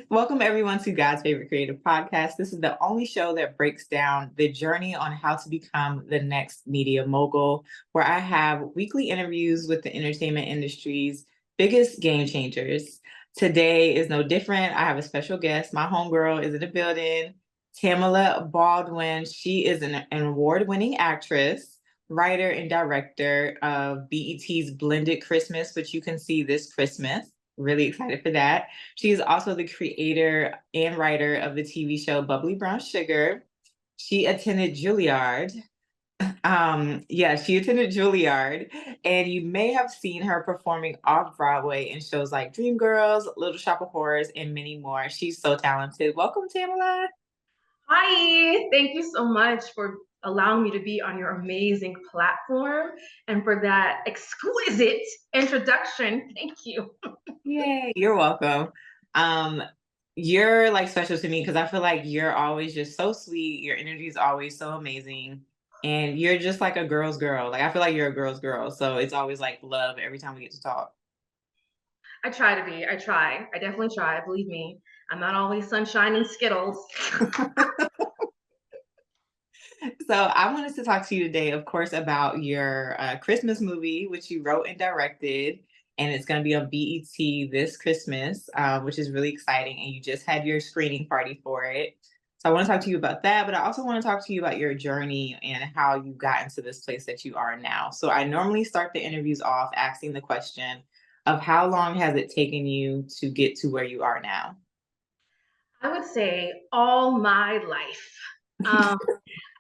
Welcome, everyone, to God's Favorite Creative Podcast. This is the only show that breaks down the journey on how to become the next media mogul, where I have weekly interviews with the entertainment industry's biggest game changers. Today is no different. I have a special guest. My homegirl is in the building, Tamala Baldwin. She is an award-winning actress, writer, and director of BET's Blended Christmas, which you can see this Christmas. Really excited for that. She is also the creator and writer of the TV show Bubbly Brown Sugar. She attended Juilliard. She attended Juilliard, and you may have seen her performing off Broadway in shows like Dreamgirls, Little Shop of Horrors, and many more. She's so talented. Welcome, Tamala. Hi, thank you so much for allowing me to be on your amazing platform and for that exquisite introduction. Thank you. Yay, you're welcome. Um, you're like special to me because I feel like you're always just so sweet. Your energy is always so amazing. And you're just like a girl's girl. Like I feel like you're a girl's girl. So it's always like love every time we get to talk. I try to be. I try. I definitely try. Believe me, I'm not always sunshine and Skittles. So I wanted to talk to you today, of course, about your Christmas movie, which you wrote and directed, and it's going to be on BET this Christmas, which is really exciting. And you just had your screening party for it. So I want to talk to you about that, but I also want to talk to you about your journey and how you got into this place that you are now. So I normally start the interviews off asking the question of how long has it taken you to get to where you are now? I would say all my life. Um,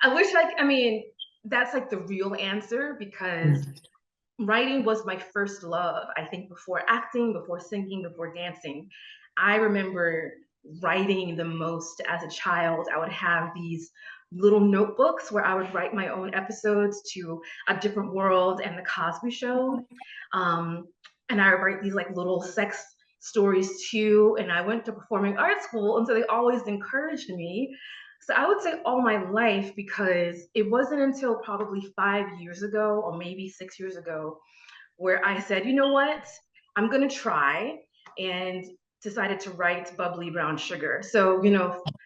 I wish I mean, that's like the real answer because writing was my first love. I think before acting, before singing, before dancing. I remember writing the most as a child. I would have these little notebooks where I would write my own episodes to A Different World and The Cosby Show. Um, and I would write these like little sex stories too. And I went to performing arts school, and so they always encouraged me. So I would say all my life because it wasn't until probably 5 years ago or maybe 6 years ago where I said, you know what, I'm gonna try, and decided to write Bubbly Brown Sugar. So,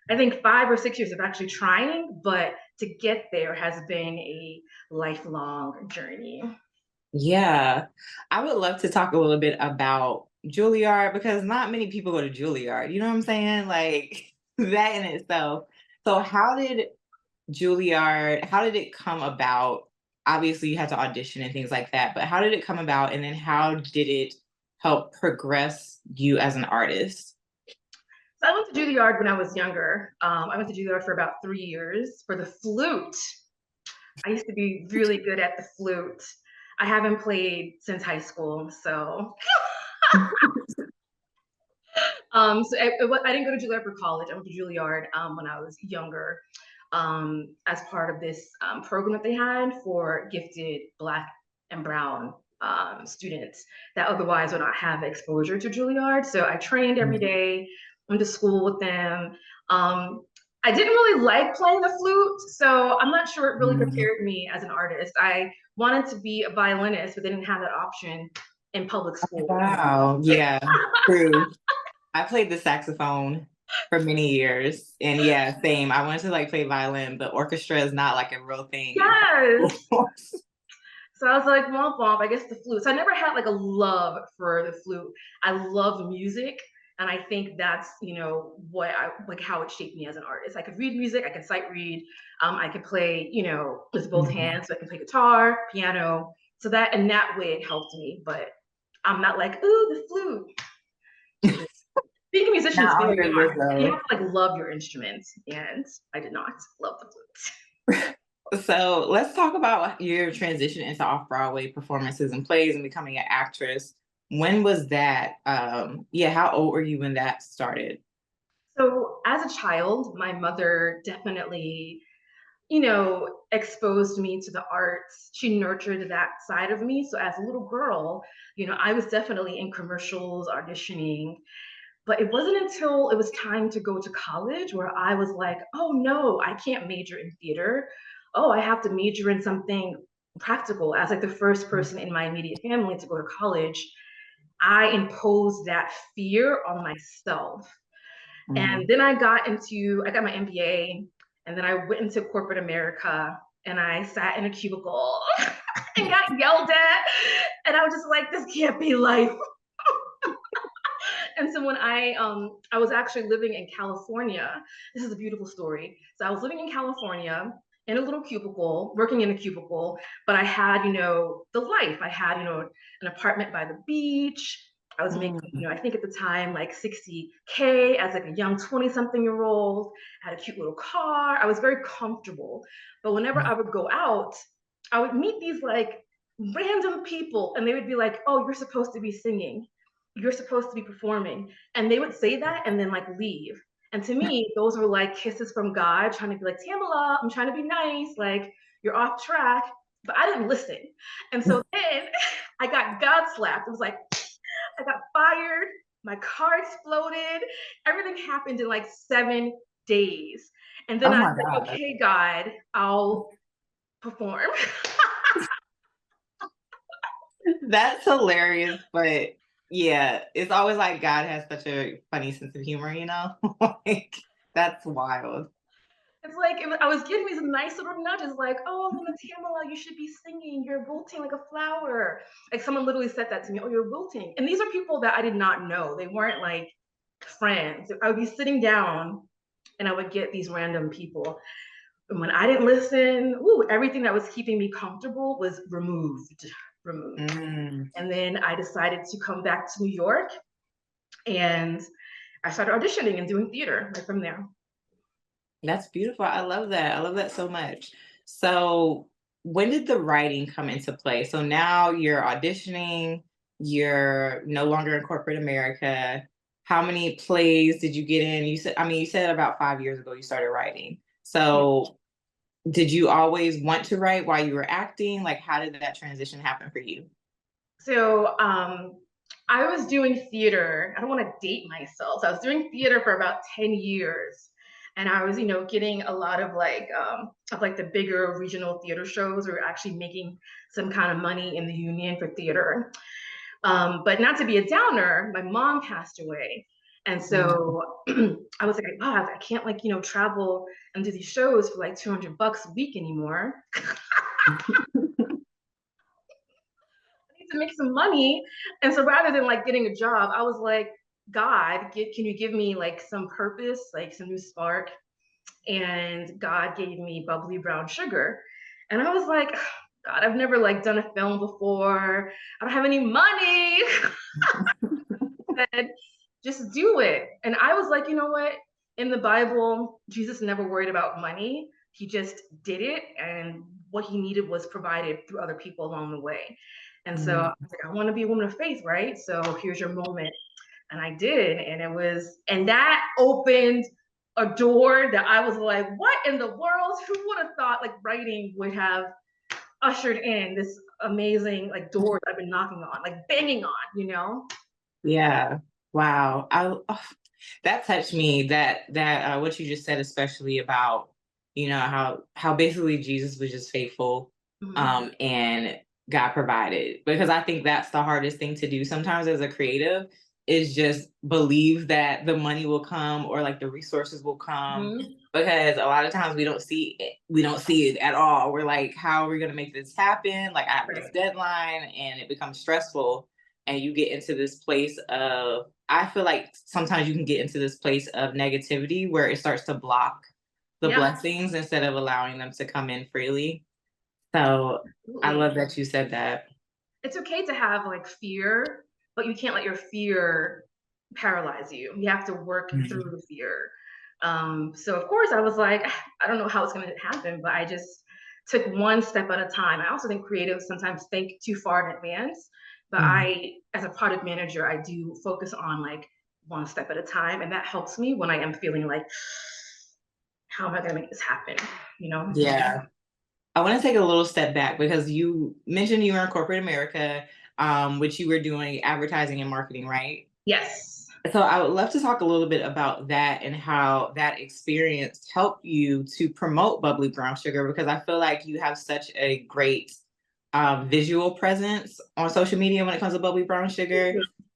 I think 5 or 6 years of actually trying, but to get there has been a lifelong journey. Yeah, I would love to talk a little bit about Juilliard because not many people go to Juilliard. You know what I'm saying? Like that in itself. So, how did it come about? Obviously, you had to audition and things like that, but how did it come about? And then how did it help progress you as an artist? So I went to Juilliard when I was younger. I went to Juilliard for about 3 years for the flute. I used to be really good at the flute. I haven't played since high school, so I didn't go to Juilliard for college. I went to Juilliard when I was younger, as part of this program that they had for gifted Black and Brown students that otherwise would not have exposure to Juilliard. So I trained every day, went to school with them. I didn't really like playing the flute, so I'm not sure it really Mhm. prepared me as an artist. I wanted to be a violinist, but they didn't have that option in public school. Wow. Yeah, true. I played the saxophone for many years. And yeah, same. I wanted to like play violin, but orchestra is not like a real thing in Yes. public schools. So I was like, womp womp, I guess the flute. So I never had like a love for the flute. I love music. And I think that's, what I like how it shaped me as an artist. I could read music, I could sight read, I could play, with both Mhm. hands. So I can play guitar, piano. So that in that way it helped me. But I'm not like, ooh, the flute. Being a musician is Not on very your list hard. You though. have to like love your instrument. And I did not love the flute. So let's talk about your transition into off-Broadway performances and plays and becoming an actress. When was that? Yeah, how old were you when that started? So as a child, my mother definitely exposed me to the arts. She nurtured that side of me. So as a little girl, I was definitely in commercials, auditioning. But it wasn't until it was time to go to college where I was like, oh no, I can't major in theater. Oh, I have to major in something practical. As like the first person in my immediate family to go to college, I imposed that fear on myself. And then I got my MBA, and then I went into corporate America, and I sat in a cubicle and got yelled at. And I was just like, this can't be life. And so when I was actually living in California, this is a beautiful story. So I was living in California in a little cubicle, working in a cubicle, but I had, the life. I had, an apartment by the beach. I was making, I think at the time, like 60K as like a young 20-something-year-old. I had a cute little car. I was very comfortable. But whenever I would go out, I would meet these like random people, and they would be like, oh, you're supposed to be singing. You're supposed to be performing. And they would say that and then like leave. And to me, those were like kisses from God, trying to be like, Tamala, I'm trying to be nice. Like, you're off track. But I didn't listen. And so then I got God slapped. It was like, I got fired. My car exploded. Everything happened in like 7 days. And then I said, okay, God, I'll perform. That's hilarious, but yeah, it's always like God has such a funny sense of humor, like that's wild. It's like I was getting these nice little nudges, like, "Oh, Tamala, you should be singing. You're wilting like a flower." Like someone literally said that to me. "Oh, you're wilting." And these are people that I did not know. They weren't like friends. I would be sitting down, and I would get these random people. And when I didn't listen, everything that was keeping me comfortable was removed. And then I decided to come back to New York, and I started auditioning and doing theater right from there. That's beautiful. I love that. I love that so much. So, when did the writing come into play? So now you're auditioning, you're no longer in corporate America. How many plays did you get in? You said about 5 years ago you started writing. So, did you always want to write while you were acting? Like, how did that transition happen for you? So, I was doing theater. I don't want to date myself. So I was doing theater for about 10 years. And I was, getting a lot of the bigger regional theater shows, or actually making some kind of money in the union for theater. But not to be a downer, my mom passed away. And so I was like, wow, I can't travel and do these shows for like $200 a week anymore. To make some money. And so rather than like getting a job, I was like, God, can you give me like some purpose, like some new spark? And God gave me Bubbly Brown Sugar. And I was like, God, I've never like done a film before. I don't have any money. Said, just do it. And I was like, you know what? In the Bible, Jesus never worried about money. He just did it. And what he needed was provided through other people along the way. And so I was like, I want to be a woman of faith, right? So here's your moment. And I did. And that opened a door that I was like, what in the world? Who would have thought like writing would have ushered in this amazing like door that I've been knocking on, like banging on? Yeah. Wow. That touched me. That what you just said, especially about how basically Jesus was just faithful, and God provided, because I think that's the hardest thing to do sometimes as a creative, is just believe that the money will come, or like the resources will come, because a lot of times we don't see it at all. We're like, how are we going to make this happen? Like, I have this deadline, and it becomes stressful. And you get into this place of, I feel like sometimes you can get into this place of negativity where it starts to block the blessings instead of allowing them to come in freely. So I love that you said that. It's okay to have like fear, but you can't let your fear paralyze you. You have to work through the fear. So of course I was like, I don't know how it's going to happen, but I just took one step at a time. I also think creatives sometimes think too far in advance, but as a product manager, I do focus on like one step at a time. And that helps me when I am feeling like, how am I going to make this happen? Yeah. I want to take a little step back, because you mentioned you were in corporate America, which you were doing advertising and marketing, right? Yes. So I would love to talk a little bit about that and how that experience helped you to promote Bubbly Brown Sugar, because I feel like you have such a great visual presence on social media when it comes to Bubbly Brown Sugar.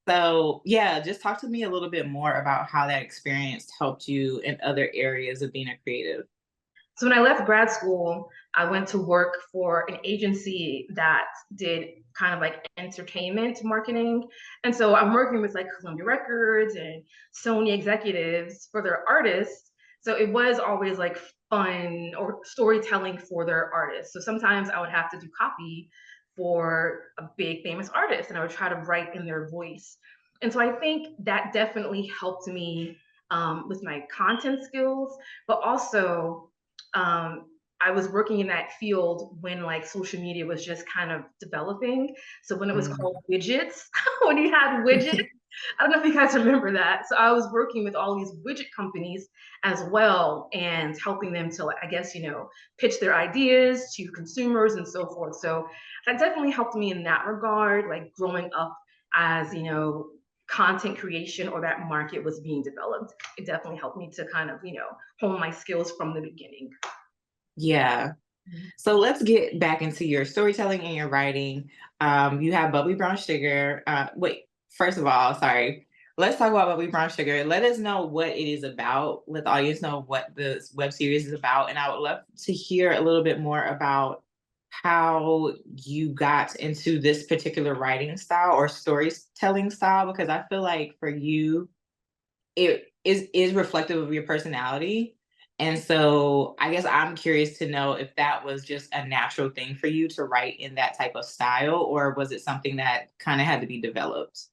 So, yeah, just talk to me a little bit more about how that experience helped you in other areas of being a creative. So when I left grad school, I went to work for an agency that did kind of like entertainment marketing. And so I'm working with like Columbia Records and Sony executives for their artists. So it was always like fun or storytelling for their artists. So sometimes I would have to do copy for a big famous artist and I would try to write in their voice. And so I think that definitely helped me with my content skills, but also um, I was working in that field when like social media was just kind of developing. So when it was Mm. called widgets, when you had widgets, I don't know if you guys remember that. So I was working with all these widget companies as well and helping them to, I guess, pitch their ideas to consumers and so forth. So that definitely helped me in that regard, like growing up as, content creation or that market was being developed. It definitely helped me to kind of, hone my skills from the beginning. Yeah. So let's get back into your storytelling and your writing. You have Bubbly Brown Sugar. Wait, first of all, sorry. Let's talk about Bubbly Brown Sugar. Let us know what it is about. Let the audience know what the web series is about. And I would love to hear a little bit more about how you got into this particular writing style or storytelling style, because I feel like for you, it is reflective of your personality. And so I guess I'm curious to know if that was just a natural thing for you to write in that type of style, or was it something that kind of had to be developed?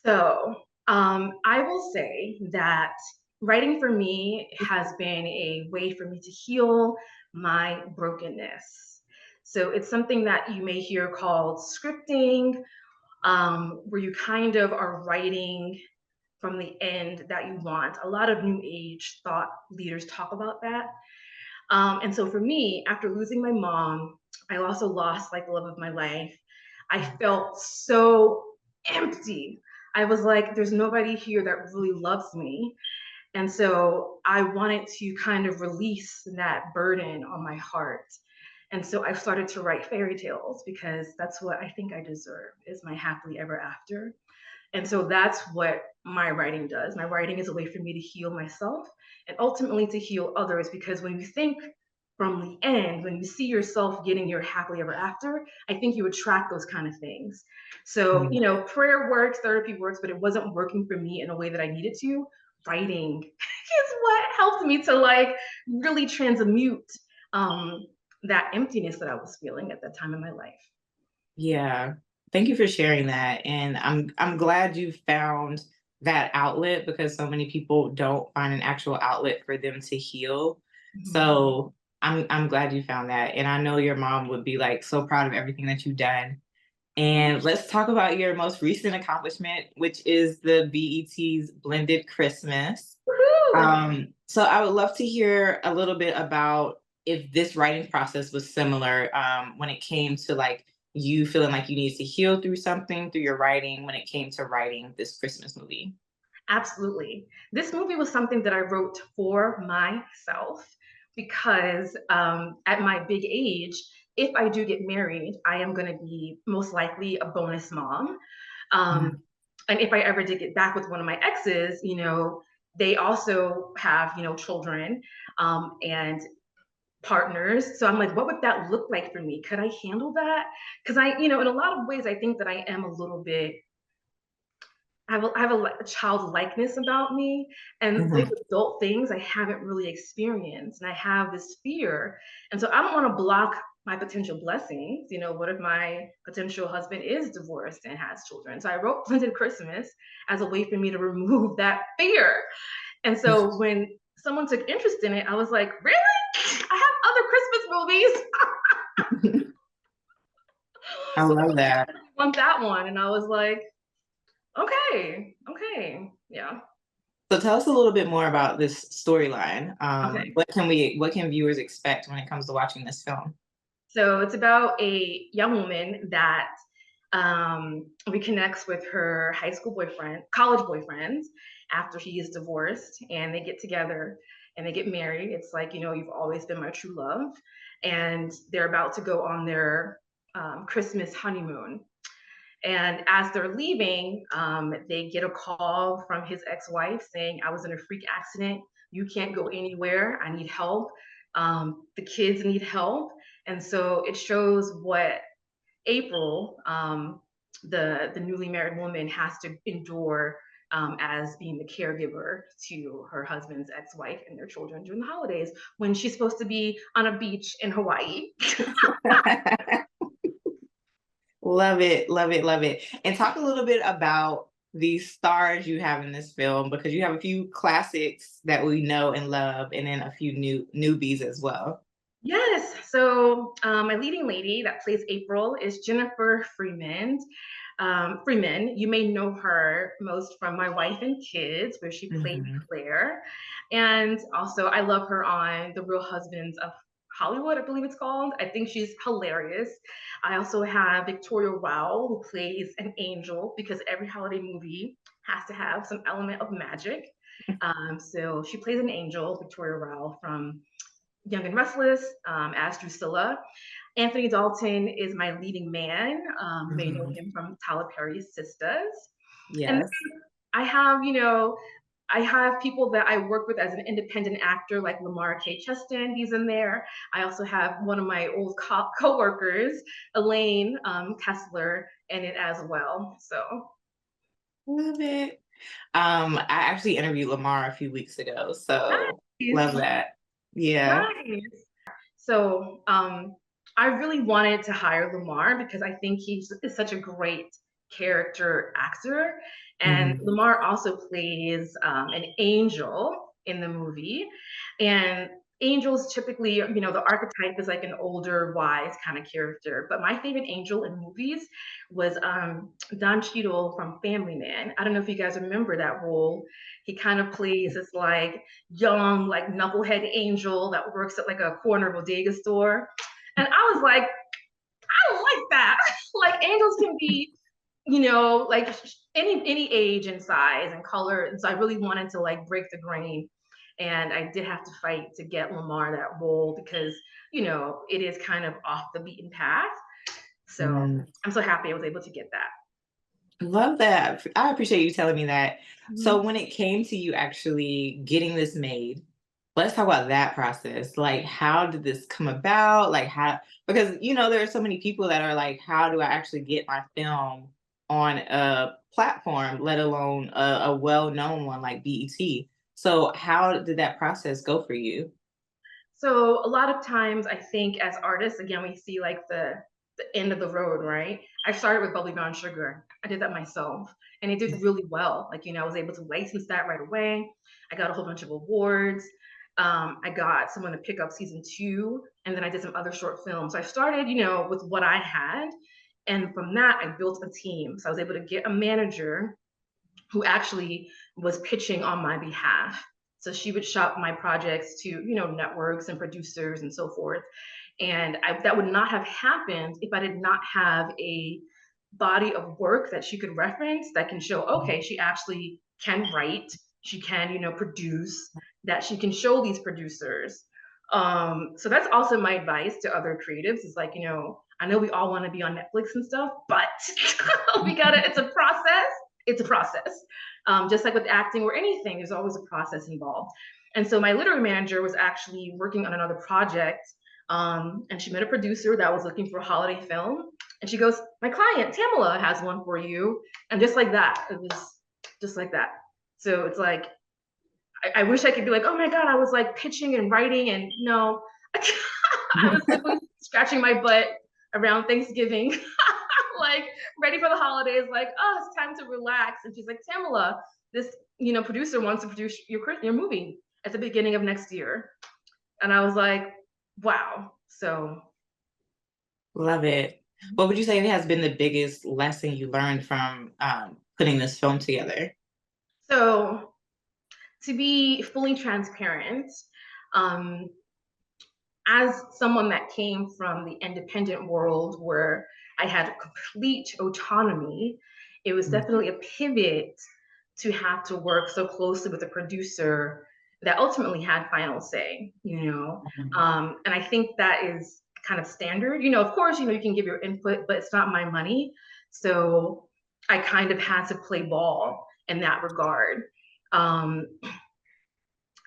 So I will say that writing for me has been a way for me to heal my brokenness. So it's something that you may hear called scripting, where you kind of are writing from the end that you want. A lot of new age thought leaders talk about that. And so for me, after losing my mom, I also lost like the love of my life. I felt so empty. I was like, there's nobody here that really loves me. And so I wanted to kind of release that burden on my heart. And so I started to write fairy tales because that's what I think I deserve is my happily ever after. And so that's what my writing does. My writing is a way for me to heal myself and ultimately to heal others. Because when you think from the end, when you see yourself getting your happily ever after, I think you attract those kind of things. So, Mm. prayer works, therapy works, but it wasn't working for me in a way that I needed to. Writing is what helped me to like really transmute um, that emptiness that I was feeling at that time in my life. Yeah. Thank you for sharing that. And I'm glad you found that outlet, because so many people don't find an actual outlet for them to heal. Mhm. So I'm glad you found that. And I know your mom would be like so proud of everything that you've done. And let's talk about your most recent accomplishment, which is the BET's Blended Christmas. Woohoo! So I would love to hear a little bit about if this writing process was similar, when it came to like you feeling like you needed to heal through something through your writing when it came to writing this Christmas movie. Absolutely. This movie was something that I wrote for myself because at my big age, if I do get married, I am going to be most likely a bonus mom. Um, Mhm. and if I ever did get back with one of my exes, they also have, children and partners. So I'm like, what would that look like for me? Could I handle that? Because in a lot of ways, I think that I am a little bit I have a childlikeness about me, and those Mhm. adult things I haven't really experienced, and I have this fear, and so I don't want to block my potential blessings. What if my potential husband is divorced and has children? So I wrote Blended Christmas as a way for me to remove that fear. And so when someone took interest in it, I was like, really? I have other Christmas movies. I So love that. I want that one, and I was like, okay, okay, yeah, So tell us a little bit more about this storyline. okay. What can viewers expect when it comes to watching this film? So it's about a young woman that reconnects with her high school boyfriend, college boyfriend, after he is divorced, and they get together and they get married. It's like, you've always been my true love. And they're about to go on their Christmas honeymoon. And as they're leaving, they get a call from his ex-wife saying, I was in a freak accident. You can't go anywhere. I need help. The kids need help. And so it shows what April, the newly married woman, has to endure as being the caregiver to her husband's ex-wife and their children during the holidays when she's supposed to be on a beach in Hawaii. Love it, love it, love it. And talk a little bit about these stars you have in this film, because you have a few classics that we know and love, and then a few newbies as well. Yes. So my leading lady that plays April is Jennifer Freeman. Freeman, you may know her most from My Wife and Kids, where she played Mhm. Claire. And also, I love her on The Real Husbands of Hollywood, I believe it's called. I think she's hilarious. I also have Victoria Rowell, who plays an angel, because every holiday movie has to have some element of magic. So she plays an angel, Victoria Rowell, from Young and Restless, as Drusilla. Anthony Dalton is my leading man. You may know Mhm. him from Tyler Perry's Sisters. And Yes. I have, I have people that I work with as an independent actor, like Lamar K. Cheston, he's in there. I also have one of my old co-workers, Elaine Kessler, in it as well. So Love it. I actually interviewed Lamar a few weeks ago, so love nice, that. Yeah. nice. So I really wanted to hire Lamar because I think he's is such a great character actor. And Mhm. Lamar also plays an angel in the movie. And angels typically, the archetype is like an older, wise kind of character. But my favorite angel in movies was Don Cheadle from Family Man. I don't know if you guys remember that role. He kind of plays this like young, like knucklehead angel that works at like a corner bodega store. And I was like, I don't like that. Like angels can be, like any age and size and color. And so I really wanted to like break the grain. And I did have to fight to get Lamar that role because, it is kind of off the beaten path. So Mm. I'm so happy I was able to get that. Love that. I appreciate you telling me that. So Mhm. when it came to you actually getting this made, let's talk about that process. Like, how did this come about? Like, how, because, there are so many people that are like, how do I actually get my film on a platform, let alone a well-known one like BET? So how did that process go for you? So a lot of times I think as artists, again, we see like the end of the road, right? I started with Bubbly Brown Sugar. I did that myself and it did really well. Like, I was able to license that right away. I got a whole bunch of awards. I got someone to pick up season 2, and then I did some other short films. So I started, with what I had. And from that, I built a team. So I was able to get a manager who actually was pitching on my behalf. So she would shop my projects to, networks and producers and so forth. And that would not have happened if I did not have a body of work that she could reference that can show, okay, she actually can write, she can, produce, that she can show these producers. So that's also my advice to other creatives is like, I know we all want to be on Netflix and stuff, but it's a process. It's a process. Just like with acting or anything, there's always a process involved. And so my literary manager was actually working on another project, and she met a producer that was looking for a holiday film. And she goes, my client, Tamala, has one for you. And just like that, it was just like that. So it's like, I wish I could be like, oh my God, I was like pitching and writing, and no, I was literally scratching my butt around Thanksgiving, like ready for the holidays, like, oh, it's time to relax. And she's like, Tamala, this, producer wants to produce your movie at the beginning of next year. And I was like, wow. So Love it. What would you say has been the biggest lesson you learned from putting this film together? so to be fully transparent, um, as someone that came from the independent world where I had complete autonomy, it was definitely a pivot to have to work so closely with a producer that ultimately had final say. Mhm. And I think that is kind of standard. Of course, you can give your input, but it's not my money. So I kind of had to play ball in that regard. Um,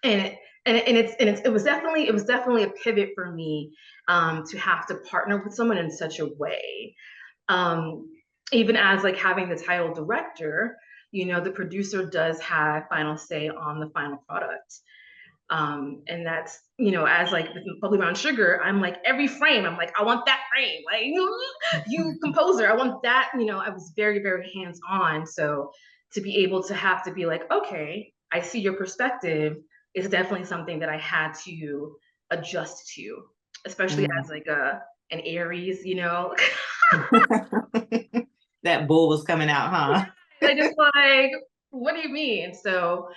and it was definitely a pivot for me, to have to partner with someone in such a way. Um, Even as like having the title director, the producer does have final say on the final product. And that's, as like with Bubbly Brown Sugar, I'm like every frame, I'm like, I want that frame. Like, you composer, I want that. I was very, very hands on. So to be able to have to be like, okay, I see your perspective is definitely something that I had to adjust to, especially as like an Aries, That bull was coming out, huh? I just like, what do you mean? So,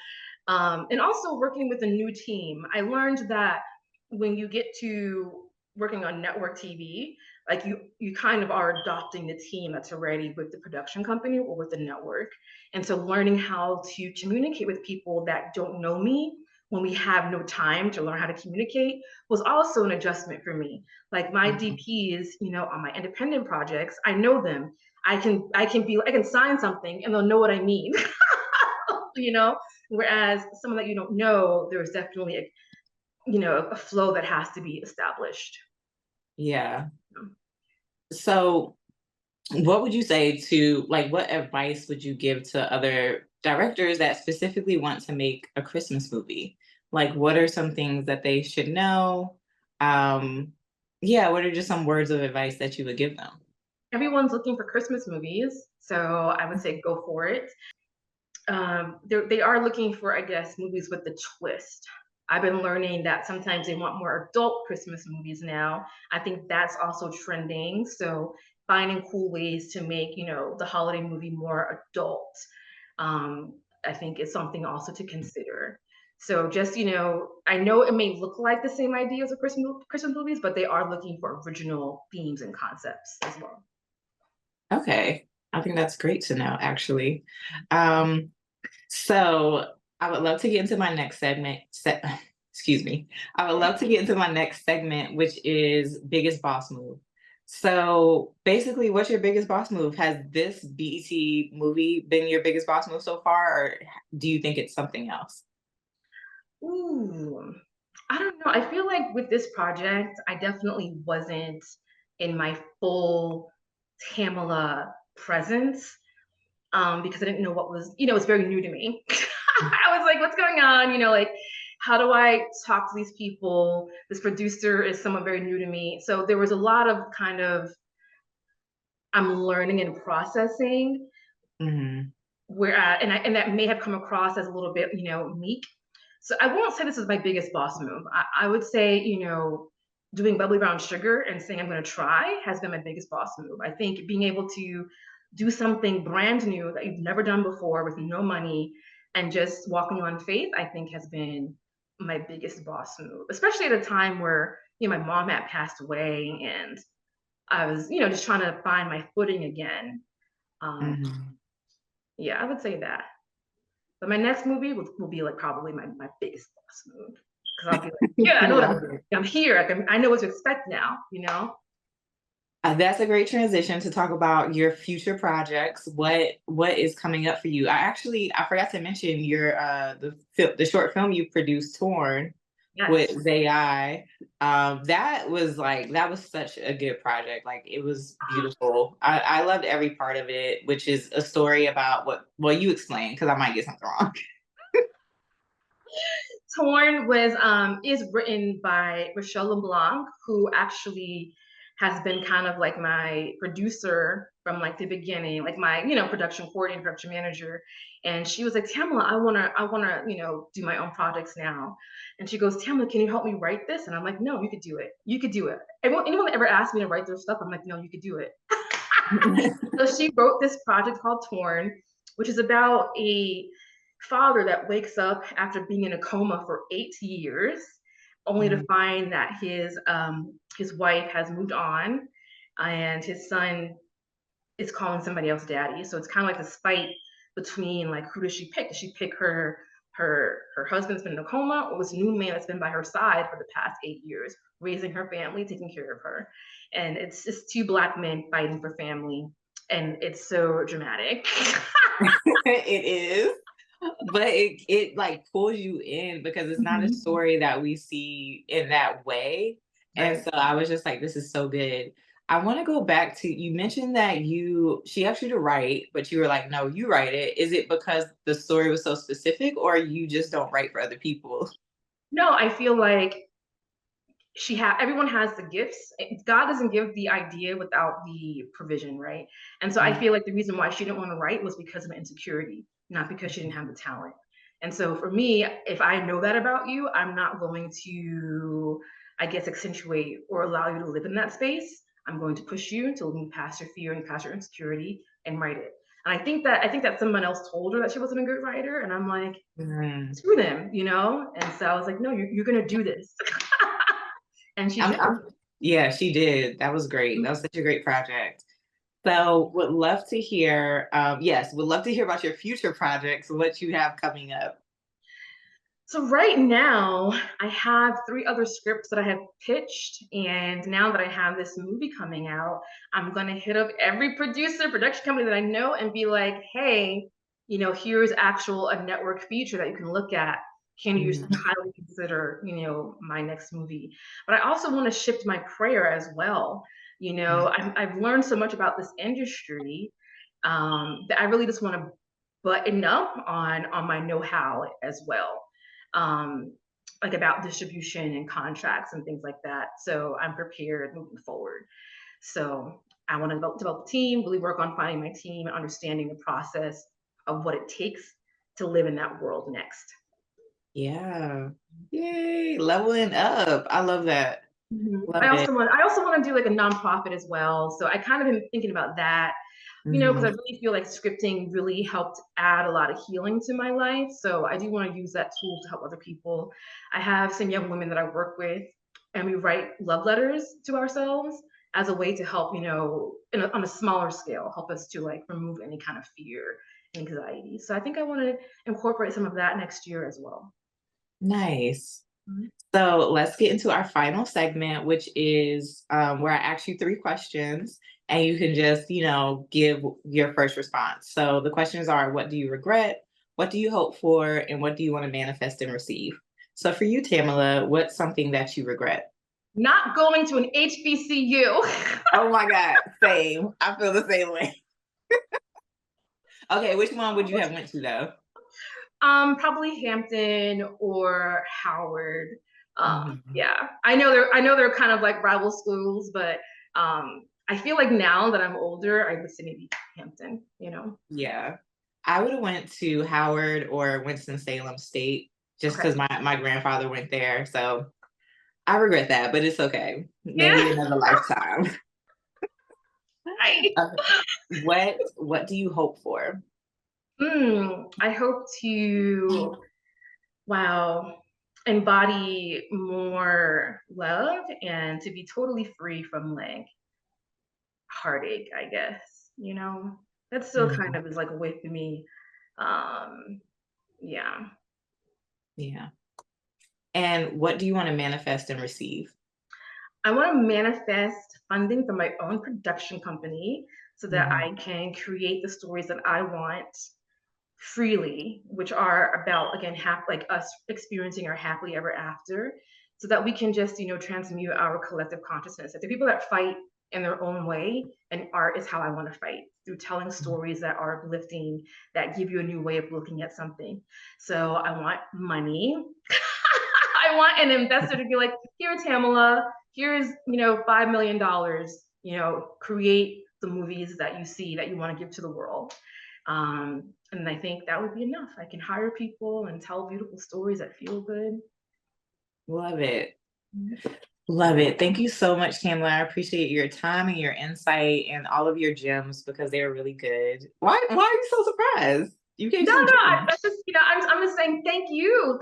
and also working with a new team, I learned that when you get to working on network TV, like you kind of are adopting the team that's already with the production company or with the network. And so learning how to communicate with people that don't know me when we have no time to learn how to communicate was also an adjustment for me. Like my DPs, on my independent projects, I know them. I can sign something and they'll know what I mean. you know Whereas someone that you don't know, there's definitely a flow that has to be established. Yeah. So what would you say to, like, what advice would you give to other directors that specifically want to make a Christmas movie? Like, what are some things that they should know? Um, yeah, what are just some words of advice that you would give them? Everyone's looking for Christmas movies, so I would say go for it. They are looking for, I guess, movies with the twist. I've been learning that sometimes they want more adult Christmas movies now. I think that's also trending. So finding cool ways to make, the holiday movie more adult, I think is something also to consider. So just, I know it may look like the same ideas of Christmas movies, but they are looking for original themes and concepts as well. Okay. I think that's great to know, actually. Um, so I would love to get into my next segment. Excuse me. I would love to get into my next segment, which is biggest boss move. So basically, what's your biggest boss move? Has this BET movie been your biggest boss move so far, or do you think it's something else? Ooh, I don't know. I feel like with this project, I definitely wasn't in my full Tamala presence, because I didn't know what was, it's very new to me. I was like, what's going on? Like, how do I talk to these people? This producer is someone very new to me. So there was a lot of kind of, I'm learning and processing Hmm. where, and that may have come across as a little bit, meek. So I won't say this is my biggest boss move. I would say, doing Bubbly Brown Sugar and saying I'm going to try has been my biggest boss move. I think being able to do something brand new that you've never done before with no money and just walking on faith, I think has been my biggest boss move, especially at a time where, my mom had passed away and I was, just trying to find my footing again. Um, Hmm. yeah, I would say that. But my next movie will be like probably my biggest boss move because I'll be like, yeah, I know what Love it. I'm here. I know what to expect now. That's a great transition to talk about your future projects. What is coming up for you? I forgot to mention your the short film you produced, Torn, with Yes. Zai. That was such a good project. Like, it was beautiful. I loved every part of it, which is a story about what, well, you explain, because I might get something wrong. Torn is written by Rochelle LeBlanc, who actually has been kind of like my producer from like the beginning, like my production coordinator, production manager. And she was like, Tamala, I wanna do my own projects now. And she goes, Tamala, can you help me write this? And I'm like, no, you could do it. You could do it. Anyone that ever asked me to write their stuff, I'm like, no, you could do it. So she wrote this project called Torn, which is about a father that wakes up after being in a coma for 8 years, only to find that his wife has moved on, and his son is calling somebody else daddy. So it's kind of like this fight between like who does she pick? Does she pick her husband's been in a coma, or this new man that's been by her side for the past 8 years, raising her family, taking care of her? And it's just two Black men fighting for family. and it's so dramatic. It is, but it like pulls you in because it's not a Mhm. story that we see in that way. And Right. so I was just like, this is so good. I want to go back to you mentioned that she asked you to write, but you were like, no, you write it. Is it because the story was so specific or you just don't write for other people? No, I feel like everyone has the gifts. God doesn't give the idea without the provision, right? And so I Mm, feel like the reason why she didn't want to write was because of insecurity, not because she didn't have the talent. And so for me, if I know that about you, I'm not going to, I guess, accentuate or allow you to live in that space. I'm going to push you to move past your fear and past your insecurity and write it. And I think that someone else told her that she wasn't a good writer, and I'm like, mm. screw them, you know. And so I was like, no, you're gonna do this. And she did. Yeah, she did. That was great. That was such a great project. So would love to hear, yes, would love to hear about your future projects, what you have coming up. So right now, I have three other scripts that I have pitched, and now that I have this movie coming out, I'm gonna hit up every producer, production company that I know, and be like, "Hey, here's actual a network feature that you can look at. Can you Mhm. highly consider, my next movie?" But I also want to shift my prayer as well. I've learned so much about this industry that I really just want to button up on my know-how as well, um, like about distribution and contracts and things like that. So I'm prepared moving forward. So I want to develop a team, really work on finding my team and understanding the process of what it takes to live in that world next. Yeah. Yay, leveling up. I love that. Mhm. Love it. I also want to do like a nonprofit as well. So I kind of been thinking about that, because I Mhm. really feel like scripting really helped add a lot of healing to my life. So I do want to use that tool to help other people. I have some young women that I work with, and we write love letters to ourselves as a way to help, on a smaller scale, help us to like remove any kind of fear and anxiety. So I think I want to incorporate some of that next year as well. Nice. Mhm. So let's get into our final segment, which is where I ask you three questions and you can just, give your first response. So the questions are what do you regret? What do you hope for? And what do you want to manifest and receive? So for you, Tamala, what's something that you regret? Not going to an HBCU. Oh my God, same. I feel the same way. Okay, which one would you have went to though? Probably Hampton or Howard. Mhm. Yeah, I know they're kind of like rival schools, but I feel like now that I'm older, I would say maybe Hampton. Yeah. I would have went to Howard or Winston-Salem State just Okay. because my grandfather went there. So I regret that, but it's okay. Yeah. Maybe another lifetime. Right. Okay. What do you hope for? I hope to, wow, embody more love and to be totally free from like heartache, I guess. That still kind Mhm. of is like with me. Um, yeah. Yeah. And what do you want to manifest and receive? I want to manifest funding for my own production company so that Mhm. I can create the stories that I want freely, which are about again like us experiencing our happily ever after, so that we can just transmute our collective consciousness. Like the people that fight in their own way, and art is how I want to fight through telling stories that are uplifting, that give you a new way of looking at something. So I want money. I want an investor to be like, here, Tamala, here's $5 million. Create the movies that you see that you want to give to the world. And I think that would be enough. I can hire people and tell beautiful stories that feel good. Love it. Love it. Thank you so much, Tamla. I appreciate your time and your insight and all of your gems because they were really good. Why are you so surprised? You gave No, some no, gems. that's just I'm just saying thank you.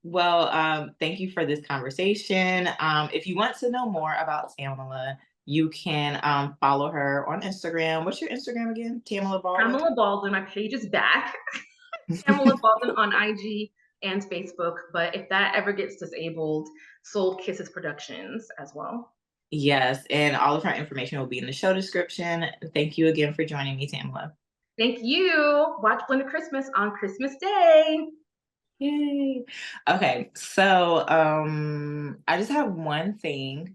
Well, thank you for this conversation. If you want to know more about Tamala, you can follow her on Instagram. What's your Instagram again? Tamala Baldwin? Tamala Baldwin, my page is back. Tamala Baldwin on IG and Facebook, but if that ever gets disabled, Sold Kisses Productions as well. Yes, and all of her information will be in the show description. Thank you again for joining me, Tamala. Thank you. Watch Blended Christmas on Christmas Day. Yay. Okay, so I just have one thing.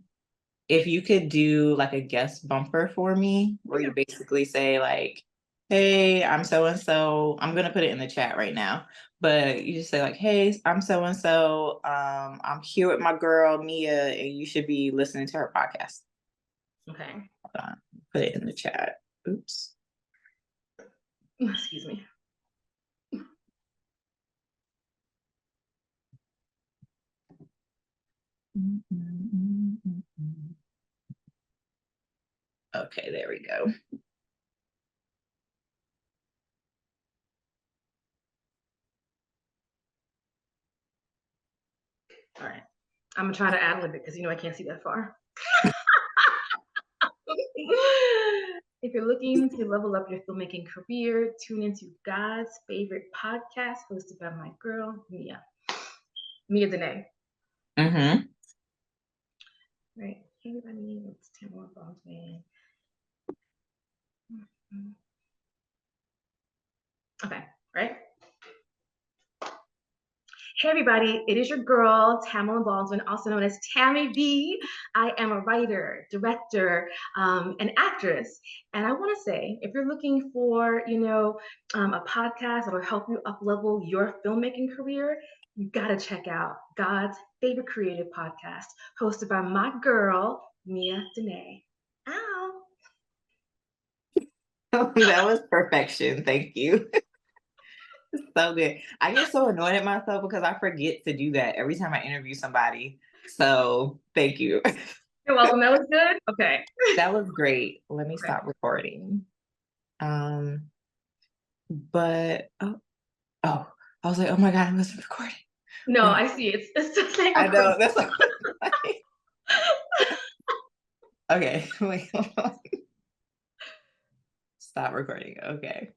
If you could do like a guest bumper for me, where you basically say like, hey, I'm so and so. I'm gonna put it in the chat right now, but you just say like, hey, I'm so and so. I'm here with my girl Meah, and you should be listening to her podcast. Okay. Hold on, put it in the chat. Oops. Excuse me. Okay, there we go. All right. I'm gonna try to ad lib it because I can't see that far. If you're looking to level up your filmmaking career, tune into God's favorite podcast hosted by my girl, Meah Denee. Mm-hmm. Right. Hey, everybody, it's Tamala Baldwin. Okay, right? Hey everybody, it is your girl, Tamala Baldwin, also known as Tammy B. I am a writer, director, an actress. And I want to say, if you're looking for, a podcast that will help you up-level your filmmaking career, you got to check out God's favorite creative podcast, hosted by my girl, Meah Denee. Ow. That was perfection. Thank you. So good. I get so annoyed at myself because I forget to do that every time I interview somebody. So thank you. You're welcome. That was good. Okay. That was great. Let me Okay. stop recording. But I was like, oh my God, I wasn't recording. No, I see. It's just saying. I know. That's what I was like. Okay, wait, hold on. Stop recording. Okay.